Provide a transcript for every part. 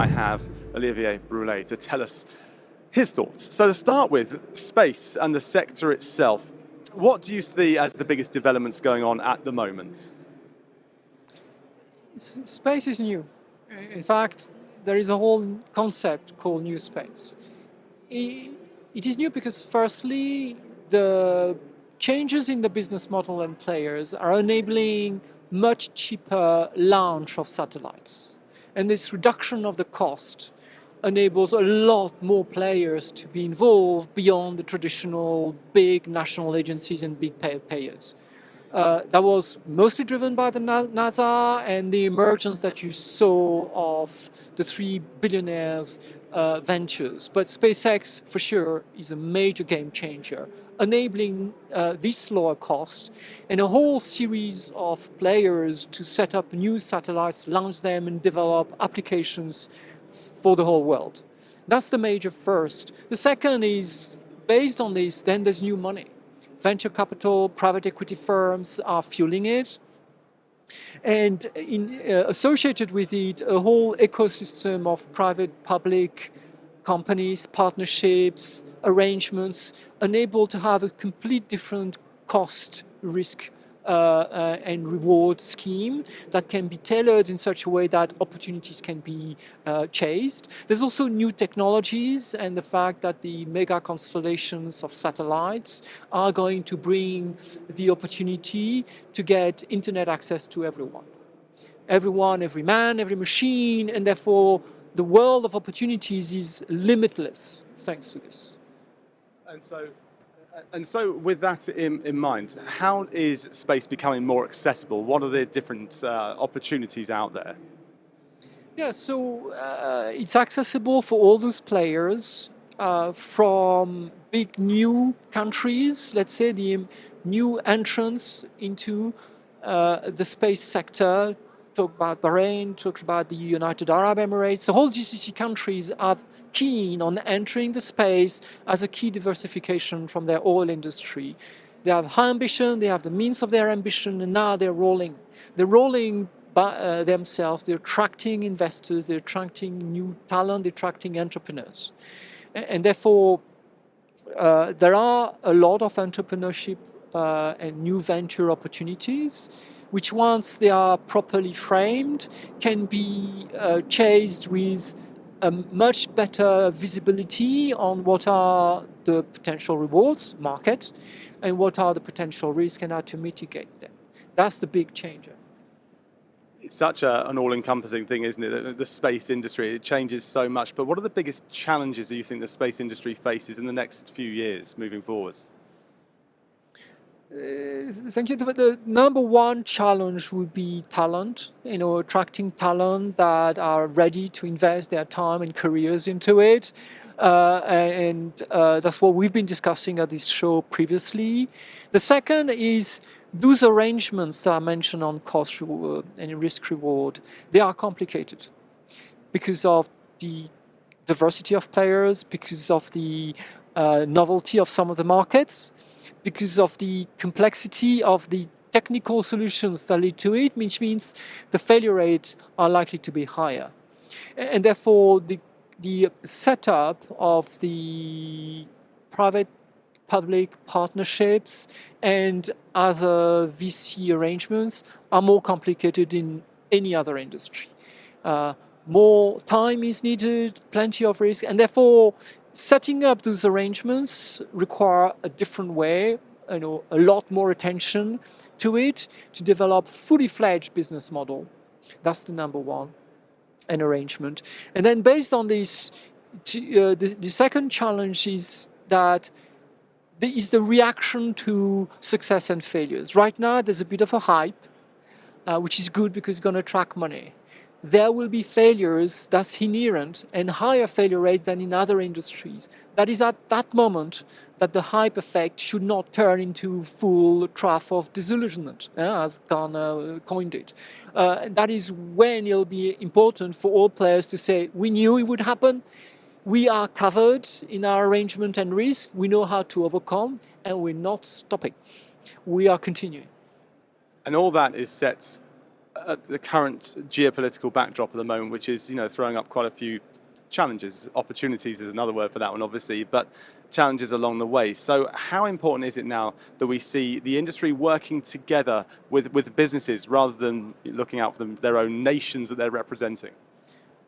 I have Olivier Bruslé to tell us his thoughts. So to start with, space and the sector itself, what do you see as the biggest developments going on at the moment? Space is new. In fact, there is a whole concept called new space. It is new because firstly, the changes in the business model and players are enabling much cheaper launch of satellites. And this reduction of the cost enables a lot more players to be involved beyond the traditional big national agencies and big payers. That was mostly driven by the NASA and the emergence that you saw of the three billionaires ventures. But SpaceX, for sure, is a major game changer, enabling this lower cost and a whole series of players to set up new satellites, launch them, and develop applications for the whole world. That's the major first. The second is, based on this, then there's new money. Venture capital, private equity firms are fueling it. And associated with it, a whole ecosystem of private-public companies, partnerships, arrangements, enabled to have a complete different cost risk and reward scheme that can be tailored in such a way that opportunities can be chased. There's also new technologies and the fact that the mega constellations of satellites are going to bring the opportunity to get internet access to everyone. Everyone, every man, every machine, and therefore the world of opportunities is limitless thanks to this. And so with that in mind, how is space becoming more accessible? What are the different opportunities out there? Yeah, so it's accessible for all those players from big new countries, let's say the new entrants into the space sector. Talk about Bahrain, talk about the United Arab Emirates. The whole GCC countries are keen on entering the space as a key diversification from their oil industry. They have high ambition, they have the means of their ambition, and now they're rolling. They're rolling by themselves, they're attracting investors, they're attracting new talent, they're attracting entrepreneurs. And therefore, there are a lot of entrepreneurship and new venture opportunities, which once they are properly framed, can be chased with a much better visibility on what are the potential rewards, market, and what are the potential risks and how to mitigate them. That's the big changer. It's such an all-encompassing thing, isn't it? The space industry, it changes so much. But what are the biggest challenges that you think the space industry faces in the next few years moving forwards? Thank you. The number one challenge would be talent, attracting talent that are ready to invest their time and careers into it. And that's what we've been discussing at this show previously. The second is those arrangements that I mentioned on cost reward and risk reward, they are complicated because of the diversity of players, because of the novelty of some of the markets, because of the complexity of the technical solutions that lead to it, which means the failure rates are likely to be higher. And therefore, the setup of the private-public partnerships and other VC arrangements are more complicated in any other industry. More time is needed, plenty of risk, and therefore, setting up those arrangements require a different way, a lot more attention to it to develop fully fledged business model. That's the number one, an arrangement. And then based on this, the second challenge is that there is the reaction to success and failures. Right now, there's a bit of a hype, which is good because it's going to attract money. There will be failures, that's inherent, and higher failure rate than in other industries. That is at that moment that the hype effect should not turn into full trough of disillusionment, as Gartner coined it. That is when it'll be important for all players to say, we knew it would happen, we are covered in our arrangement and risk, we know how to overcome, and we're not stopping. We are continuing. And all that is set at the current geopolitical backdrop at the moment, which is, throwing up quite a few challenges. Opportunities is another word for that one, obviously, but challenges along the way. So how important is it now that we see the industry working together with businesses rather than looking out for their own nations that they're representing?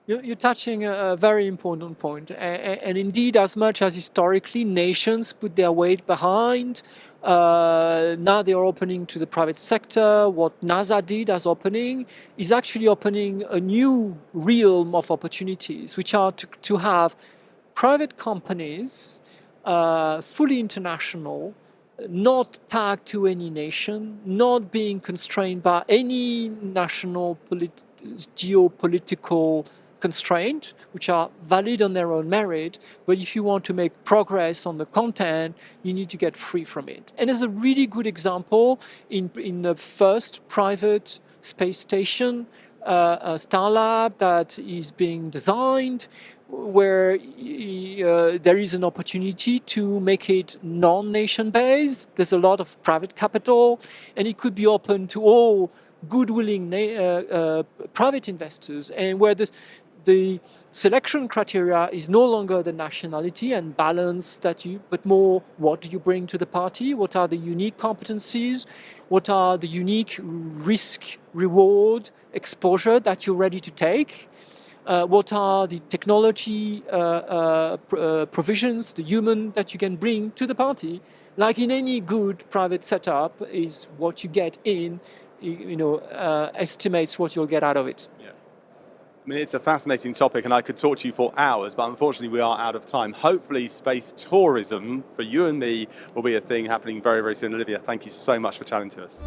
You're touching a very important point. And indeed, as much as historically nations put their weight behind, now they are opening to the private sector. What NASA did as opening is actually opening a new realm of opportunities, which are to have private companies, fully international, not tagged to any nation, not being constrained by any national geopolitical constraint, which are valid on their own merit, but if you want to make progress on the content, you need to get free from it. And there's a really good example in the first private space station, Starlab, that is being designed, where there is an opportunity to make it non-nation based. There's a lot of private capital, and it could be open to all good-willing private investors, and where the selection criteria is no longer the nationality and balance but more what do you bring to the party, what are the unique competencies, what are the unique risk, reward, exposure that you're ready to take, what are the technology provisions, the human that you can bring to the party. Like in any good private setup is what you get in, estimates what you'll get out of it. Yeah. I mean, it's a fascinating topic, and I could talk to you for hours, but unfortunately we are out of time. Hopefully space tourism for you and me will be a thing happening very, very soon. Olivia, thank you so much for chatting to us.